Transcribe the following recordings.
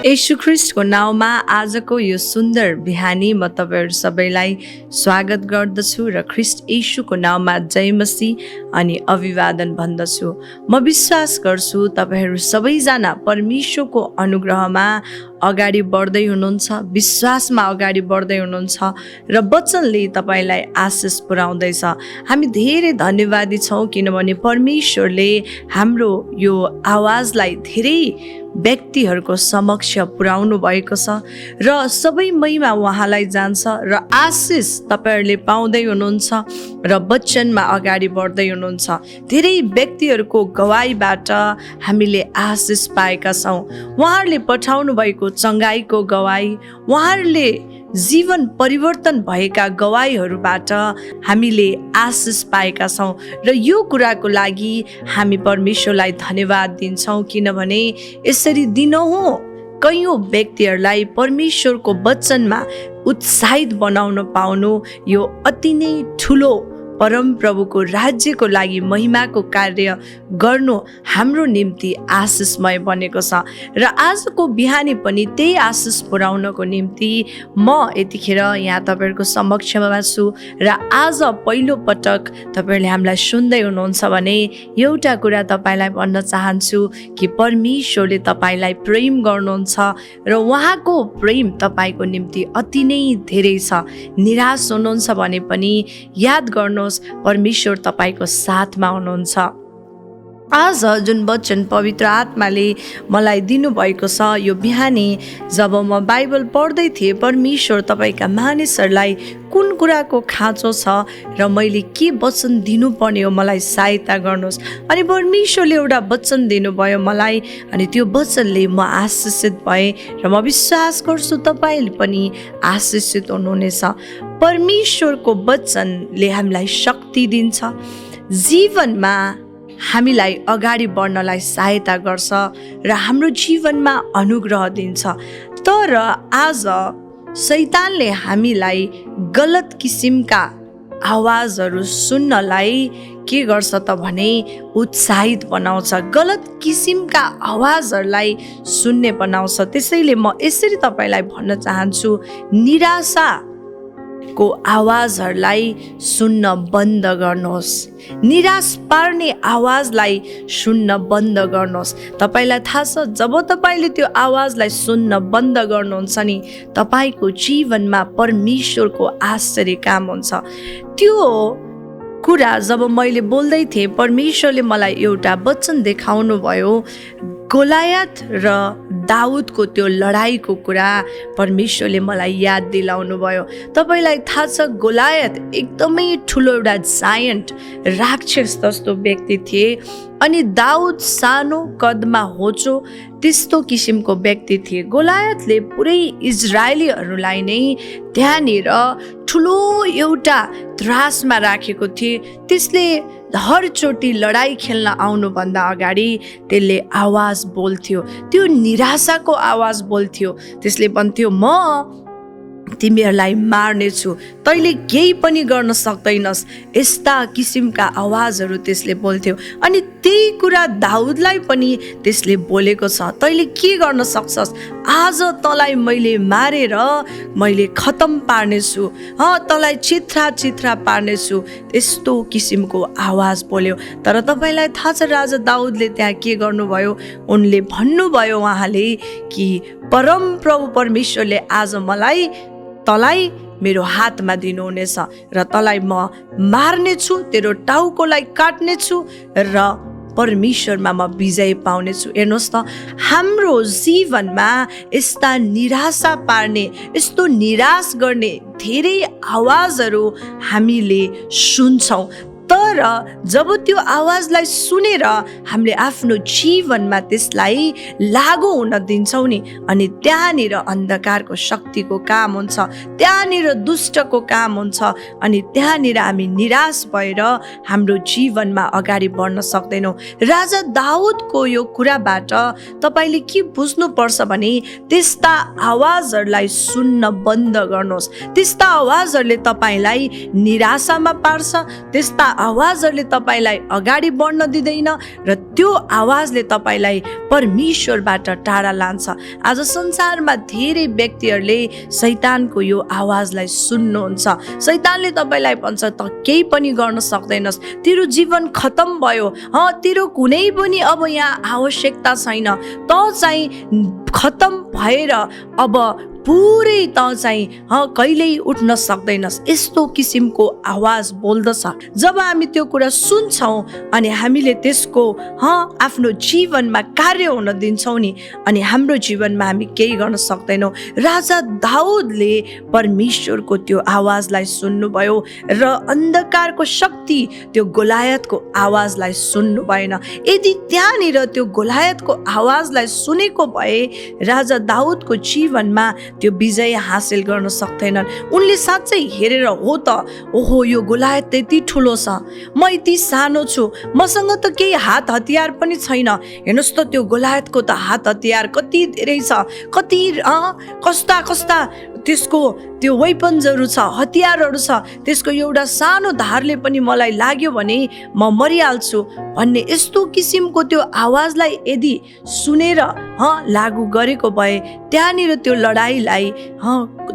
येशू ख्रिस्टको नाउँमा आजको यो सुन्दर बिहानी म तपाईहरु सबैलाई स्वागत गर्दछु र ख्रिस्ट येशूको नाउँमा जय मसीह अनि अभिवादन भन्दछु। म विश्वास गर्छु तपाईहरु सबैजना परमेश्वरको अनुग्रहमा अगाडि बढ्दै हुनुहुन्छ, विश्वासमा अगाडि बढ्दै हुनुहुन्छ र वचनले तपाईलाई आशिष पुर्याउँदैछ। हामी धेरै धन्यवादी छौं किनभने परमेश्वरले हाम्रो यो आवाजलाई धेरै व्यक्तिहरूको समक्ष पुर्याउनु भएको छ र सबै महिमा उहाँलाई जान्छ र आशिष तपाईहरुले पाउँदै हुनुहुन्छ र वचनमा अगाडि बढ्दै हुनुहुन्छ। धेरै व्यक्तिहरूको गवाईबाट हामीले आशिष पाएका छौं। उहाँहरूले पठाउनु भएको चंगाईको गवाई, उहाँहरूले जीवन परिवर्तन भएका गवाईहरूबाट हामीले आशिष पाएका छौं र यो कुराको लागि हामी परमेश्वरलाई धन्यवाद दिन्छौं किनभने यसरी दिनहुँ कयौं व्यक्तिहरूलाई परमेश्वरको वचनमा उत्साहित बनाउन पाउनु यो अति नै ठुलो परम प्रभुको राज्यको लागि महिमाको कार्य गर्नु हाम्रो निम्ति आशिषमय बनेको छ र आजको बिहानी पनि त्यही आशिष पुर्याउनको निम्ति म यतिखेर यहाँ तपाईहरुको समक्षमा छु र आज पहिलो पटक तपाईहरुले हामीलाई सुन्दै हुनुहुन्छ भने एउटा कुरा तपाईलाई भन्न चाहन्छु कि परमेश्वरले तपाईलाई प्रेम गर्नुहुन्छ र उहाँको प्रेम तपाईको निम्ति अति नै धेरै छ। निराश हुनुहुन्छ भने पनि याद गर्नुहोस् परमेश्वर तपाईको साथमा हुनुहुन्छ। आज जुन वचन पवित्र आत्माले मलाई दिनुभएको छ यो बिहानी जब म बाइबल पढ्दै थिएँ परमेश्वर तपाईका मानिसहरूलाई कुन कुराको खाँचो छ र मैले के वचन दिनुपर्ने हो मलाई सहायता गर्नुहोस्। अनि परमेश्वरले एउटा वचन दिनुभयो मलाई अनि त्यो वचनले म आशिषित भएँ र म विश्वास गर्छु तपाईले पनि आशिषित हुनुहुनेछ। परमेश्वरको वचनले हामीलाई शक्ति दिन्छ, जीवनमा हामीलाई अगाडि बढ्नलाई सहायता गर्छ र हाम्रो जीवनमा अनुग्रह दिन्छ। तर आज शैतानले हामीलाई गलत किसिमका आवाजहरू सुन्नलाई के गर्छ त भने उत्साहित बनाउँछ, गलत किसिमका आवाजहरूलाई सुन्ने बनाउँछ। त्यसैले म यसरी तपाईलाई भन्न चाहन्छु निराशा को आवाजहरूलाई सुन्न बन्द गर्नुहोस्, निराश पार्ने आवाजलाई सुन्न बन्द गर्नुहोस्। तपाईलाई थाहा छ जब तपाईले त्यो आवाजलाई सुन्न बन्द गर्नुहुन्छ नि तपाईको जीवनमा परमेश्वरको आश्चर्य काम हुन्छ। त्यो कुरा जब मैले बोल्दै थिएँ परमेश्वरले मलाई एउटा वचन देखाउनु भयो, गोलायत र दाउदको त्यो लडाईको कुरा परमेश्वरले मलाई याद दिलाउनु भयो। तपाईलाई थाहा छ गोलायत एकदमै ठुलो एउटा जायन्ट राक्षस जस्तो व्यक्ति थिए अनि दाउद सानो कदमा होचो त्यस्तो किसिमको व्यक्ति थिए। गोलायतले पुरै इजरायलीहरूलाई नै त्यहाँनिर ठुलो एउटा त्रासमा राखेको थिए। त्यसले हरचोटि लडाई खेल्न आउनुभन्दा अगाडि त्यसले आवाज बोल्थ्यो, त्यो निराशाको आवाज बोल्थ्यो। त्यसले भन्थ्यो म तिमीहरूलाई मार्नेछु, तैले केही पनि गर्न सक्दैनस्, यस्ता किसिमका आवाजहरू त्यसले बोल्थ्यो। अनि त्यही कुरा दाउदलाई पनि त्यसले बोलेको छ, तैले के गर्न सक्छस्, आज तँलाई मैले मारेर मैले खतम पार्नेछु, तँलाई चित्रा चित्रा पार्नेछु, यस्तो किसिमको आवाज बोल्यो। तर तपाईलाई थाहा छ राजा दाउदले त्यहाँ के गर्नुभयो, उनले भन्नुभयो उहाँले कि परम प्रभु परमेश्वरले आज तँलाई मेरो हातमा दिनुहुनेछ र तँलाई म मार्नेछु, तेरो टाउकोलाई काट्नेछु र परमेश्वरमा म विजय पाउनेछु। हेर्नुहोस् त हाम्रो जीवनमा यस्ता निराशा पार्ने, यस्तो निराश गर्ने धेरै आवाजहरू हामीले सुन्छौँ। तर जब त्यो आवाजलाई सुनेर हामीले आफ्नो जीवनमा त्यसलाई लागू हुन दिन्छौँ नि अनि त्यहाँनिर अन्धकारको शक्तिको काम हुन्छ, त्यहाँनिर दुष्टको काम हुन्छ अनि त्यहाँनिर हामी निराश भएर हाम्रो जीवनमा अगाडि बढ्न सक्दैनौँ। राजा दाउदको यो कुराबाट तपाईले के बुझ्नुपर्छ भने त्यस्ता आवाजहरूलाई सुन्न बन्द गर्नुहोस्। त्यस्ता आवाजहरूले तपाईलाई निराशामा पार्छ, त्यस्ता आवाजहरूले तपाईँलाई अगाडि बढ्न दिँदैन र त्यो आवाजले तपाईँलाई परमेश्वरबाट टाढा लान्छ। आज संसारमा धेरै व्यक्तिहरूले शैतानको यो आवाजलाई सुन्नुहुन्छ। शैतानले तपाईँलाई भन्छ त केही पनि गर्न सक्दैनस्, तेरो जीवन खतम भयो, तेरो कुनै पनि अब यहाँ आवश्यकता छैन, त चाहिँ खतम भएर अब पुरै त चाहिँ कहिल्यै उठ्न सक्दैनस्, यस्तो किसिमको आवाज बोल्दछ। जब हामी त्यो कुरा सुन्छौँ अनि हामीले त्यसको आफ्नो जीवनमा कार्य हुन दिन्छौँ नि, अनि हाम्रो जीवनमा हामी केही गर्न सक्दैनौँ। राजा दाउदले परमेश्वरको त्यो आवाजलाई सुन्नुभयो र अन्धकारको शक्ति त्यो गोलायतको आवाजलाई सुन्नु भएन। यदि त्यहाँनिर त्यो गोलायतको आवाजलाई सुनेको भए राजा दाउदको जीवनमा त्यो विजय हासिल गर्न सक्दैनन्। उनले साँच्चै हेरेर हो त, ओहो यो गोलायत त्यति ठुलो छ, म यति सानो छु, मसँग त केही हात हतियार पनि छैन। हेर्नुहोस् त त्यो गोलायतको त हात हतियार कति धेरै छ, कति कस्ता कस्ता त्यसको त्यो वेपन्सहरू छ, हतियारहरू छ। त्यसको एउटा सानो धारले पनि मलाई लाग्यो भने म मरिहाल्छु भन्ने यस्तो किसिमको त्यो आवाजलाई यदि सुनेर लागू गरेको भए त्यहाँनिर त्यो लडाइँलाई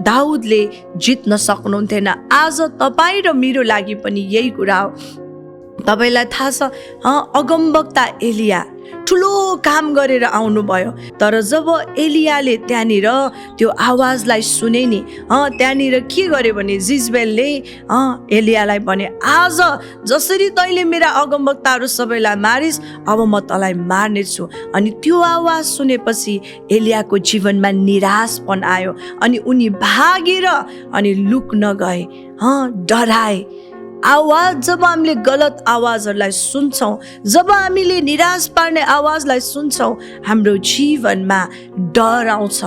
दाउदले जित्न सक्नुहुन्थेन। आज तपाईँ र मेरो लागि पनि यही कुरा हो। तपाईँलाई थाहा छ अगमवक्ता एलिया ठुलो काम गरेर आउनुभयो, तर जब एलियाले त्यहाँनिर त्यो आवाजलाई सुने नि, त्यहाँनिर के गर्यो भने जिजबेलले एलियालाई भने आज जसरी तैँले मेरा अगमवक्ताहरू सबैलाई मारिस् अब म तँलाई मार्नेछु। अनि त्यो आवाज सुनेपछि एलियाको जीवनमा निराशपन आयो अनि उनी भागेर अनि लुक्न गए, डराए। आवाज जब हामीले गलत आवाजहरूलाई सुन्छौँ, जब हामीले निराश पार्ने आवाजलाई सुन्छौँ, हाम्रो जीवनमा डर आउँछ,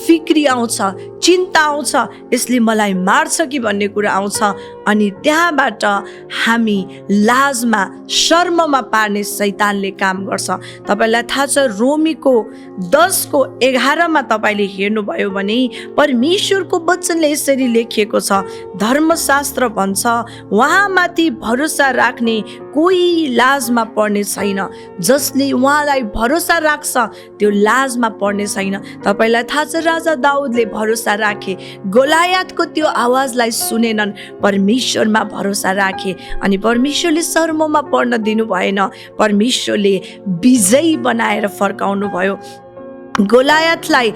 फिक्री आउँछ, चिन्ता आउँछ, यसले मलाई मार्छ कि भन्ने कुरा आउँछ। अनि त्यहाँबाट हामी लाजमा शर्ममा पार्ने शैतानले काम गर्छ। तपाईँलाई थाहा छ रोमीको 10:11 तपाईँले हेर्नुभयो भने परमेश्वरको वचनले यसरी लेखिएको छ, धर्मशास्त्र भन्छ उहाँमाथि भरोसा राख्ने कोही लाजमा पर्ने छैन, जसले उहाँलाई भरोसा राख्छ त्यो लाजमा पर्ने छैन। तपाईँलाई थाहा छ राजा दाउदले भरोसा राखे, गोलायतको त्यो आवाजलाई सुनेनन्, परमेश्वरमा भरोसा राखे अनि परमेश्वरले शर्ममा पर्न दिनु भएन, परमेश्वरले विजयी बनाएर फर्काउनु भयो। गोलायतलाई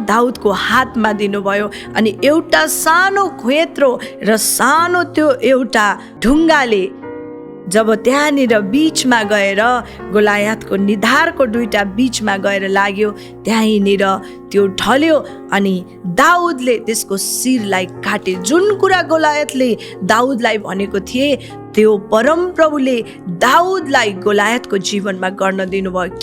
दाउदको हातमा दिनुभयो अनि एउटा सानो खुएत्रो र सानो त्यो एउटा ढुङ्गाले जब त्यहाँनिर बीचमा गएर गोलायतको निधारको दुईटा बीचमा गएर लाग्यो, त्यहीँनिर त्यो ढल्यो अनि दाउदले त्यसको शिरलाई काटे। जुन कुरा गोलायतले दाउदलाई भनेको थिए त्यो परमप्रभुले दाउदलाई गोलायतको जीवनमा गर्न दिनुभयो।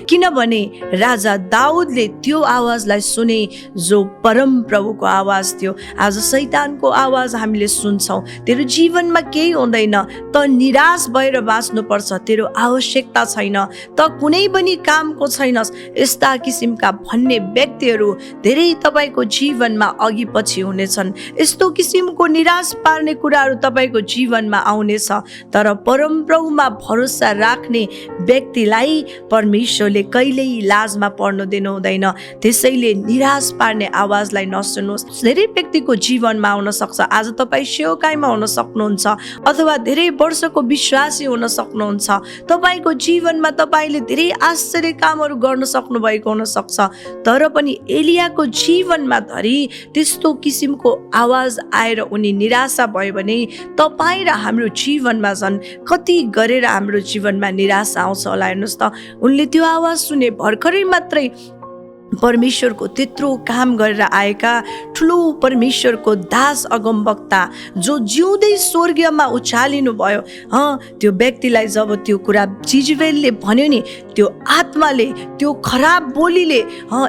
किनभने राजा दाउदले त्यो आवाजलाई सुने जो परमप्रभुको आवाज थियो। आज शैतानको आवाज हामीले सुन्छौँ, तेरो जीवनमा केही हुँदैन, त निराश भएर बाँच्नुपर्छ, तेरो आवश्यकता छैन, त कुनै पनि कामको छैनस्, यस्ता किसिमका भन्ने व्यक्तिहरू धेरै तपाईँको जीवनमा अघि पछि हुनेछन्। यस्तो किसिमको निराश पार्ने कुराहरू तपाईँको जीवनमा आउने, तर परमप्रभुमा भरोसा राख्ने व्यक्तिलाई परमेश्वरले कहिल्यै लाजमा पर्न दिनु हुँदैन। त्यसैले निराश पार्ने आवाजलाई नसुन्नुहोस्। धेरै व्यक्तिको जीवनमा आउन सक्छ। आज तपाईँ सेवकाईमा हुन सक्नुहुन्छ अथवा धेरै वर्षको विश्वासी हुन सक्नुहुन्छ। तपाईँको जीवनमा तपाईँले धेरै आश्चर्य कामहरू गर्न सक्नु भएको हुन सक्छ, तर पनि एलियाको जीवनमा धरि त्यस्तो किसिमको आवाज आएर उनी निराशा भयो भने तपाईँ र हाम्रो जीवनमा झन् कति गरेर हाम्रो जीवनमा निराशा आउँछ होला। हेर्नुहोस् त, उनले त्यो आवाज सुने भर्खरै मात्रै परमेश्वरको त्यत्रो काम गरेर आएका ठुलो परमेश्वरको दास अगमवक्ता जो जिउँदै स्वर्गीयमा उचालिनु भयो, त्यो व्यक्तिलाई जब त्यो कुरा जिजबेलले भन्यो नि, त्यो आत्माले, त्यो खराब बोलीले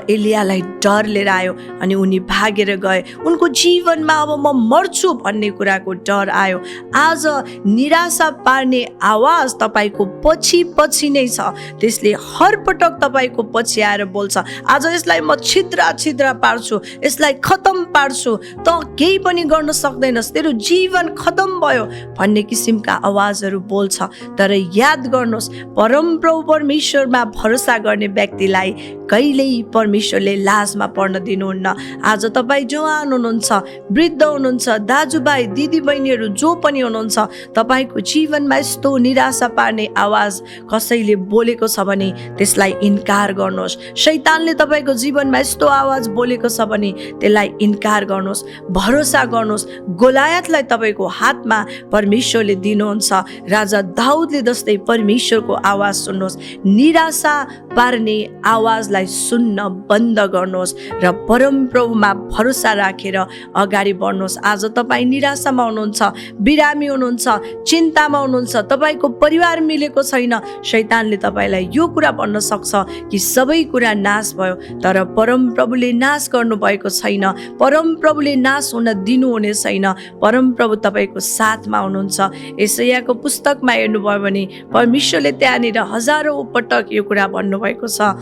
एलियालाई डर लिएर आयो अनि उनी भागेर गए। उनको जीवनमा अब म मर्छु भन्ने कुराको डर आयो। आज निराशा पार्ने आवाज तपाईँको पछि पछि नै छ, त्यसले हर पटक तपाईँको पछि आएर बोल्छ। आज यसलाई म छिद्रा पार्छु, यसलाई खतम पार्छु, त केही पनि गर्न सक्दैनस्, तेरो जीवन खतम भयो भन्ने किसिमका आवाजहरू बोल्छ। तर याद गर्नुहोस्, परमप्रभु परमेश्वरमा भरोसा गर्ने व्यक्तिलाई कहिल्यै परमेश्वरले लाजमा पर्न दिनुहुन्न। आज तपाईँ जवान हुनुहुन्छ, वृद्ध हुनुहुन्छ, दाजुभाइ दिदीबहिनीहरू जो पनि हुनुहुन्छ, तपाईँको जीवनमा यस्तो निराशा पार्ने आवाज कसैले बोलेको छ भने त्यसलाई इन्कार गर्नुहोस्। शैतानले तपाईँको जीवनमा यस्तो आवाज बोलेको छ भने त्यसलाई इन्कार गर्नुहोस्, भरोसा गर्नुहोस्। गोलायतलाई तपाईँको हातमा परमेश्वरले दिनुहुन्छ। राजा दाउदले जस्तै परमेश्वरको आवाज सुन्नुहोस्। निराशा पार्ने आवाजलाई सुन्न बन्द गर्नुहोस् र परमप्रभुमा भरोसा राखेर अगाडि बढ्नुहोस्। आज तपाईँ निराशामा हुनुहुन्छ, बिरामी हुनुहुन्छ, चिन्तामा हुनुहुन्छ, तपाईँको परिवार मिलेको छैन, शैतानले तपाईँलाई यो कुरा भन्न सक्छ कि सबै कुरा नाश भयो, तर परमप्रभुले नाश गर्नुभएको छैन। परमप्रभुले नाश हुन दिनुहुने छैन। परमप्रभु तपाईँको साथमा हुनुहुन्छ। यशायाको पुस्तकमा हेर्नुभयो भने परमेश्वरले त्यहाँनिर हजारौँ पटक यो कुरा भन्नुभएको छ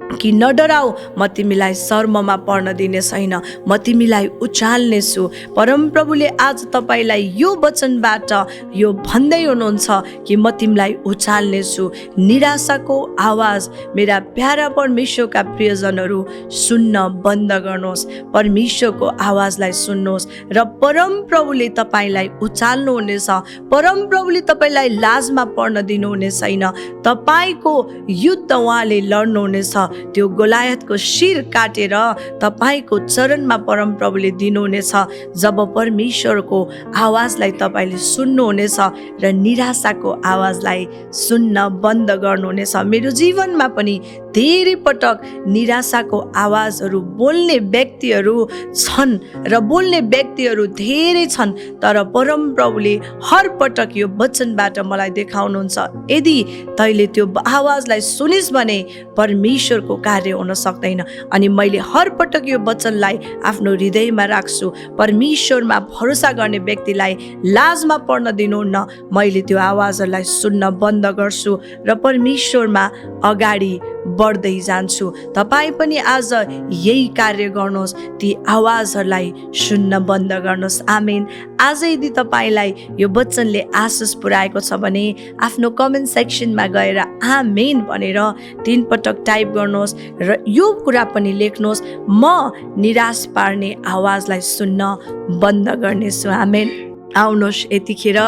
कि नडराऊ, म तिमीलाई शर्ममा पर्न दिने छैन, म तिमीलाई उचाल्नेछु। परमप्रभुले आज तपाईँलाई यो वचनबाट यो भन्दै हुनुहुन्छ कि म तिमीलाई उचाल्नेछु। निराशाको आवाज मेरा प्यारा परमेश्वरका प्रियजनहरू सुन्न बन्द गर्नुहोस्। परमेश्वरको आवाजलाई सुन्नुहोस् र परमप्रभुले तपाईँलाई उचाल्नुहुनेछ। परमप्रभुले तपाईँलाई लाजमा पर्न दिनुहुने छैन। तपाईँको युद्ध उहाँले लड्नुहुनेछ। त्यो गोलायतको शिर काटेर तपाईँको चरणमा परमप्रभुले दिनुहुनेछ। जब परमेश्वरको आवाजलाई तपाईँले सुन्नुहुनेछ र निराशाको आवाजलाई सुन्न बन्द गर्नुहुनेछ। मेरो जीवनमा पनि धेरै पटक निराशाको आवाजहरू बोल्ने व्यक्तिहरू छन् र बोल्ने व्यक्तिहरू धेरै छन्, तर परमप्रभुले हर पटक यो वचनबाट मलाई देखाउनुहुन्छ, यदि तैँले त्यो आवाजलाई सुनिस् भने परमेश्वरको कार्य हुन सक्दैन। अनि मैले हर पटक यो वचनलाई आफ्नो हृदयमा राख्छु। परमेश्वरमा भरोसा गर्ने व्यक्तिलाई लाजमा पर्न दिनुहुन्न। मैले त्यो आवाजहरूलाई सुन्न बन्द गर्छु र परमेश्वरमा अगाडि बढ्दै जान्छु। तपाईँ पनि आज यही कार्य गर्नुहोस्, ती आवाजहरूलाई सुन्न बन्द गर्नुहोस्। आमेन। आज यदि तपाईँलाई यो वचनले आशिष पुर्याएको छ भने आफ्नो कमेन्ट सेक्सनमा गएर आमेन भनेर 3 पटक टाइप गर्नुहोस् र यो कुरा पनि लेख्नुहोस्, म निराश पार्ने आवाजलाई सुन्न बन्द गर्नेछु। आमेन। आउनुहोस्, यतिखेर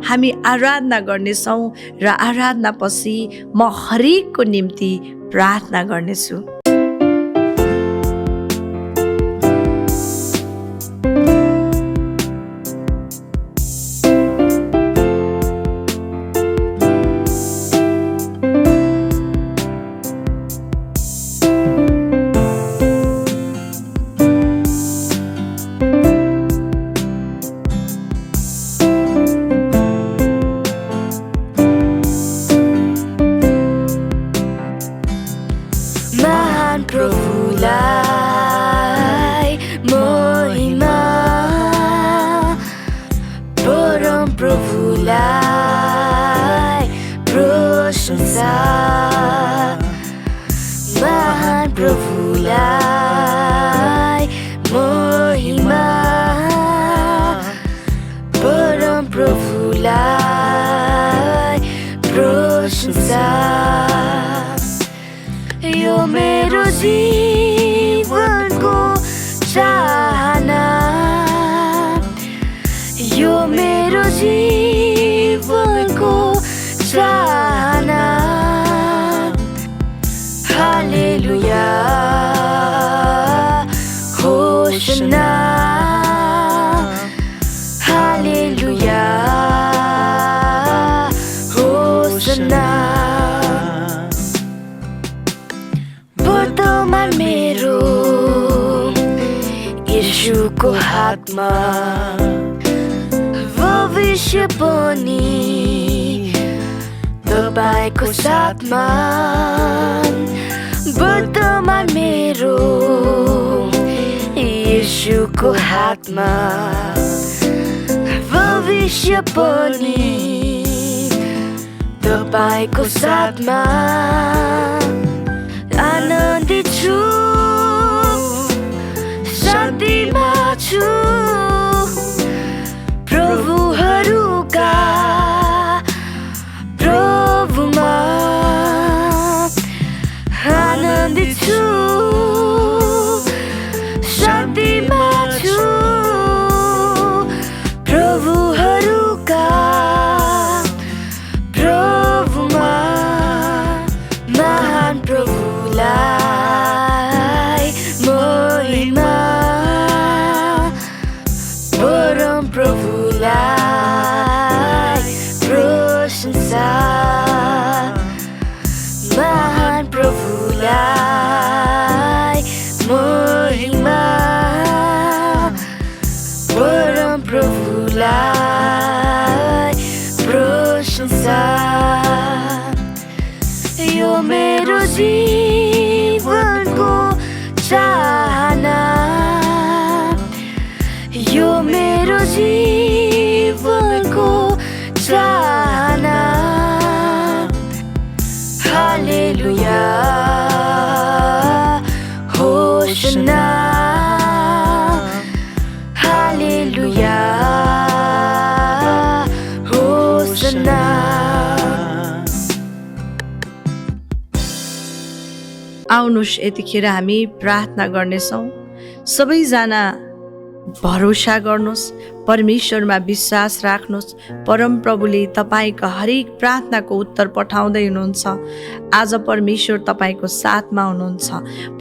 हामी आराधना गर्नेछौँ र आराधना पछि म हरेकको निम्ति प्रार्थना गर्नेछु। यो मेरो जीवनको चाहना, यो मेरो जीवनको चाहना। हालेलुया, होशना, हालेलुया, होशना। वर्तमान मेरो यीशुको हातमा, भविष्य पनि तपाईको साथमा। वर्तमान मेरो यीशुको हातमा, भविष्य पनि तपाईको साथमा। आनन्दित छु छु प्रभुहरूका प्रभुमा आनन्दित छु शान्तिमा छु प्रभुहरूका प्रभुमा महान प्रभुलाई महिमा परम प्रभुलाई प्रशंसा महान प्रभुलाई महिमा परम प्रभुलाई प्रशंसा यो मेरो जीवनको चाहना यो मेरो जीवनको चाहना हालेलुया होशना हालेलुया होशना आउनुहोस् यतिखेर हामी प्रार्थना गर्नेछौँ। सबैजना भरोसा गर्नुहोस्, परमेश्वरमा विश्वास राख्नुहोस्। परमप्रभुले तपाईँका हरेक प्रार्थनाको उत्तर पठाउँदै हुनुहुन्छ। आज परमेश्वर तपाईँको साथमा हुनुहुन्छ।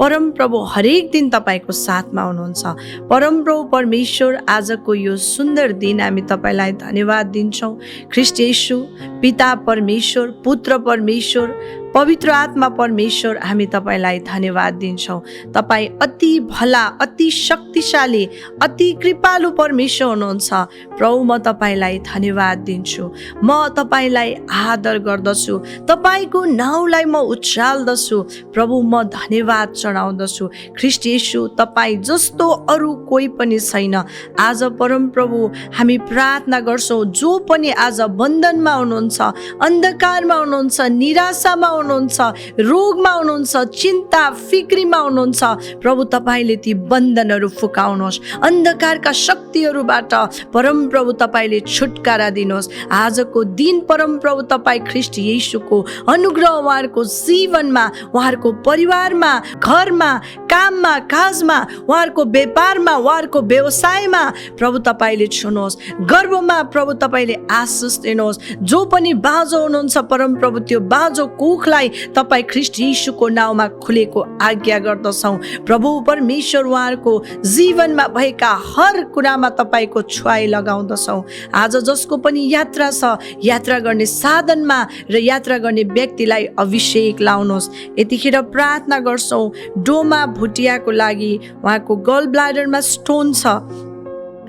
परमप्रभु हरेक दिन तपाईँको साथमा हुनुहुन्छ। परमप्रभु परमेश्वर आजको यो सुन्दर दिन हामी तपाईँलाई धन्यवाद दिन्छौँ। ख्रीष्ट येशू पिता परमेश्वर, पुत्र परमेश्वर, पवित्र आत्मा परमेश्वर, हामी तपाईँलाई धन्यवाद दिन्छौँ। तपाईँ अति भला, अति शक्तिशाली, अति कृपालु परमेश्वर हुनुहुन्छ। प्रभु म तपाईँलाई धन्यवाद दिन्छु। म तपाईँलाई आदर गर्दछु। तपाईँको नाउँलाई म उचाल्दछु। प्रभु म धन्यवाद चढाउँदछु। ख्रीष्ट येशू तपाईँ जस्तो अरू कोही पनि छैन। आज परमप्रभु हामी प्रार्थना गर्छौँ, जो पनि आज बन्धनमा हुनुहुन्छ, अन्धकारमा हुनुहुन्छ, निराशामा हुनुहुन्छ, रोगमा हुनुहुन्छ, चिन्ता फिक्रीमा हुनुहुन्छ, प्रभु तपाईँले ती बन्धनहरू फुकाउनुहोस्। अन्धकारका शक्तिहरूबाट परमप्रभु तपाईँले छुटकारा दिनुहोस्। आजको दिन परमप्रभु तपाईँ ख्रीष्ट येशूको अनुग्रह उहाँहरूको जीवनमा, उहाँहरूको परिवारमा, घरमा, काममा, काजमा, उहाँहरूको व्यापारमा, उहाँहरूको व्यवसायमा प्रभु तपाईँले छुनुहोस्। गर्भमा प्रभु तपाईँले आशिष दिनुहोस्। जो पनि बाँझो हुनुहुन्छ परमप्रभु त्यो बाँझो कुखलाई तपाईँ ख्रीष्ट येशूको नाउँमा खुलेको आज्ञा गर्दछौँ। प्रभु परमेश्वर उहाँहरूको जीवनमा भएका हर कुरामा तपाईँको छुवाई लगाउँदछौँ। आज जसको पनि यात्रा छ, यात्रा गर्ने साधनमा र यात्रा गर्ने व्यक्तिलाई अभिषेक लाउनुहोस्। यतिखेर प्रार्थना गर्छौँ डोमा भुटियाको लागि। उहाँको गल ब्लाडरमा स्टोन छ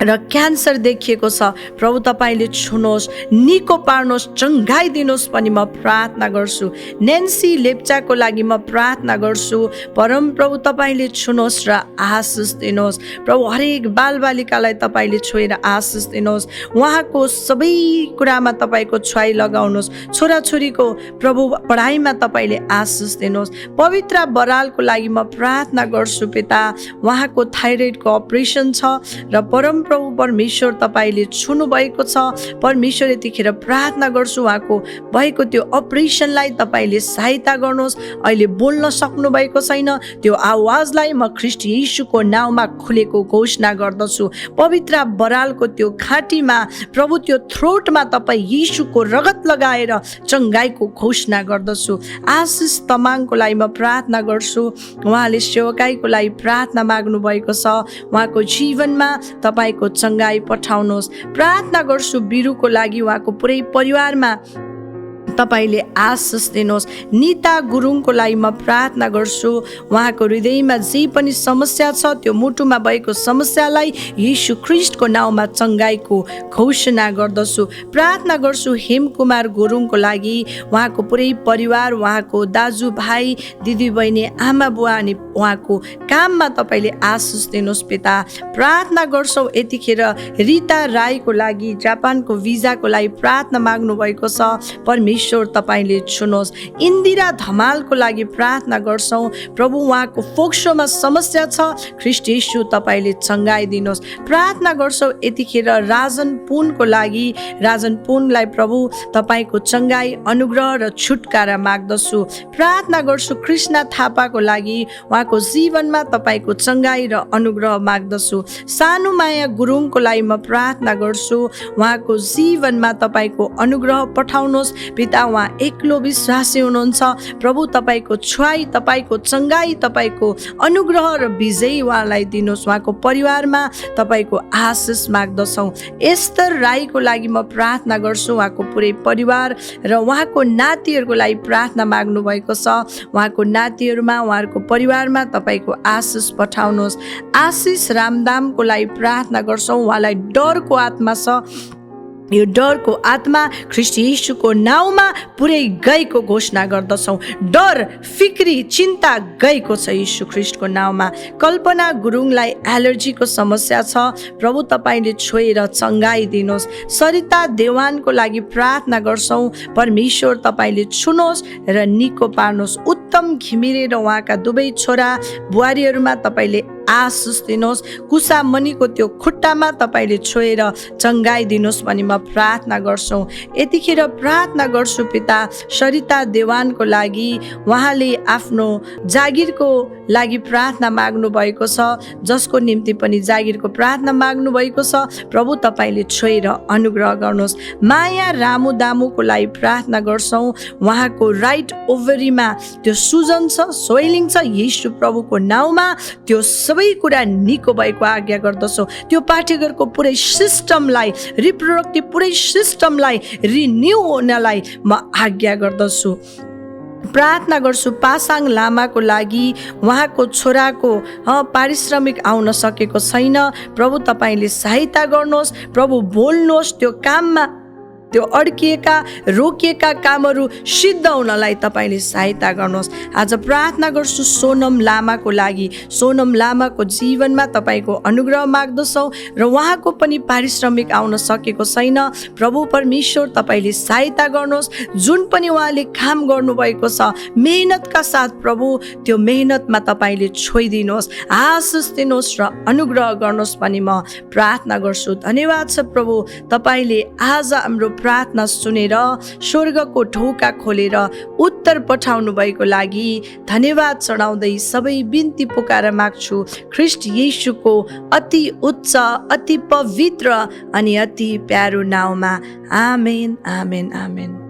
र क्यान्सर देखिएको छ। प्रभु तपाईँले छुनुहोस्, निको पार्नुहोस्, चङ्गाइदिनुहोस् पनि म प्रार्थना गर्छु। नेन्सी लेप्चाको लागि म प्रार्थना गर्छु। परम प्रभु तपाईँले छुनुहोस् र आशिष दिनुहोस्। प्रभु हरेक बालबालिकालाई तपाईँले छोएर आशिष दिनुहोस्। उहाँको सबै कुरामा तपाईँको छुवाई लगाउनुहोस्। छोराछोरीको प्रभु पढाइमा तपाईँले आशिष दिनुहोस्। पवित्र बरालको लागि म प्रार्थना गर्छु पिता। उहाँको थाइरोइडको अपरेसन छ र परम प्रभु परमेश्वर तपाईँले छुनु भएको छ। परमेश्वर यतिखेर प्रार्थना गर्छु उहाँको भएको त्यो अपरेसनलाई तपाईँले सहायता गर्नुहोस्। अहिले बोल्न सक्नु भएको छैन, त्यो आवाजलाई म ख्रीष्ट येशूको नाउँमा खुलेको घोषणा गर्दछु। पवित्र बरालको त्यो घाँटीमा प्रभु त्यो थ्रोटमा तपाईँ येशूको रगत लगाएर चङ्गाइको घोषणा गर्दछु। आशिष तमाङको लागि म प्रार्थना गर्छु। उहाँले सेवकाईको लागि प्रार्थना माग्नु भएको छ। उहाँको जीवनमा तपाईँको चङ्गाई पठाउनुहोस्। प्रार्थना गर्छु बिरुको लागि, उहाँको पुरै परिवारमा तपाईँले आशिष दिनुहोस्। निता गुरुङको लागि म प्रार्थना गर्छु। उहाँको हृदयमा जे पनि समस्या छ, त्यो मुटुमा भएको समस्यालाई येशू ख्रीष्टको नाउँमा चङ्गाइको घोषणा गर्दछु। प्रार्थना गर्छु हेमकुमार गुरुङको लागि। उहाँको पुरै परिवार, उहाँको दाजुभाइ, दिदीबहिनी, आमा बुवा अनि उहाँको काममा तपाईँले आशिष दिनुहोस् पिता। प्रार्थना गर्छौँ यतिखेर रिता राईको लागि, जापानको भिजाको लागि प्रार्थना माग्नु भएको छ। परमेश्वर परमेश्वर तपाईँले छुनुहोस्। इन्दिरा धमालको लागि प्रार्थना गर्छौँ प्रभु, उहाँको फोक्सोमा समस्या छ, ख्रीष्ट येशू तपाईँले चङ्गाइदिनुहोस्। प्रार्थना गर्छौँ यतिखेर राजन पुनको लागि, राजन पुनलाई प्रभु तपाईँको चङ्गाई, अनुग्रह र छुटकारा माग्दछु। प्रार्थना गर्छु कृष्ण थापाको लागि, उहाँको जीवनमा तपाईँको चङ्गाई र अनुग्रह माग्दछु। सानो माया गुरुङको लागि म प्रार्थना गर्छु, उहाँको जीवनमा तपाईँको अनुग्रह पठाउनुहोस्। पिता, उहाँ एक्लो विश्वासी हुनुहुन्छ प्रभु, तपाईँको छुवाई, तपाईँको चङ्गाई, तपाईँको अनुग्रह र विजय उहाँलाई दिनुहोस्। उहाँको परिवारमा तपाईँको आशिष माग्दछौँ। एस्तर राईको लागि म प्रार्थना गर्छु, उहाँको पुरै परिवार र उहाँको नातिहरूको लागि प्रार्थना माग्नु भएको छ। उहाँको नातिहरूमा, उहाँहरूको परिवारमा तपाईँको आशिष पठाउनुहोस्। आशिष रामदामको लागि प्रार्थना गर्छौँ, उहाँलाई डरको आत्मा छ, यो डरको आत्मा ख्रीष्ट येशूको नाउँमा पुरै गएको घोषणा गर्दछौँ। डर, फिक्री, चिन्ता गएको छ येशू ख्रीष्टको नाउँमा। कल्पना गुरुङलाई एलर्जीको समस्या छ प्रभु, तपाईँले छोएर चङ्गाई दिनुहोस्। सरिता देवानको लागि प्रार्थना गर्छौँ, परमेश्वर तपाईँले छुनुहोस् र निको पार्नुहोस्। उत्तम घिमिरे र उहाँका दुवै छोरा बुहारीहरूमा तपाईँले आशिष दिनुहोस्। कुसा मणिको त्यो खुट्टामा तपाईँले छोएर चङ्गाई दिनुहोस् भनी म प्रार्थना गर्छौँ। यतिखेर प्रार्थना गर्छु पिता, सरिता देवानको लागि, उहाँले आफ्नो जागिरको लागि प्रार्थना माग्नु भएको छ, जसको निम्ति पनि जागिरको प्रार्थना माग्नु भएको छ प्रभु, तपाईँले छोएर अनुग्रह गर्नुहोस्। माया रामु दामुको लागि प्रार्थना गर्छौँ, उहाँको राइट ओभरीमा त्यो सुजन छ, सोइलिङ छ, येशू प्रभुको नाउँमा त्यो सबै कुरा निको भएको आज्ञा गर्दछौँ। त्यो पाठ्यघरको पुरै सिस्टमलाई, रिप्रोडक्टिभ पुरै सिस्टमलाई रिन्यू हुनलाई म आज्ञा गर्दछु। प्रार्थना गर्छु पासाङ लामाको लागि, उहाँको छोराको पारिश्रमिक आउन सकेको छैन प्रभु, तपाईँले सहायता गर्नुहोस्। प्रभु बोल्नुहोस्, त्यो काममा त्यो अड्किएका रोकिएका कामहरू सिद्ध हुनलाई तपाईँले सहायता गर्नुहोस्। आज प्रार्थना गर्छु सोनम लामाको लागि, सोनम लामाको जीवनमा तपाईँको अनुग्रह माग्दछौँ र उहाँको पनि पारिश्रमिक आउन सकेको छैन प्रभु, परमेश्वर तपाईँले सहायता गर्नुहोस्। जुन पनि उहाँले काम गर्नुभएको छ मेहनतका साथ प्रभु, त्यो मेहनतमा तपाईँले छोइदिनुहोस्, आशिष दिनुहोस् र अनुग्रह गर्नुहोस् भनी म प्रार्थना गर्छु। धन्यवाद छ प्रभु, तपाईँले आज हाम्रो प्रार्थना सुनेर स्वर्गको ढोका खोलेर उत्तर पठाउनु भएको लागि धन्यवाद चढाउँदै सबै बिन्ती पुकार माग्छु ख्रीष्ट येशूको अति उच्च, अति पवित्र अनि अति प्यारो नाउँमा। आमेन, आमेन, आमेन।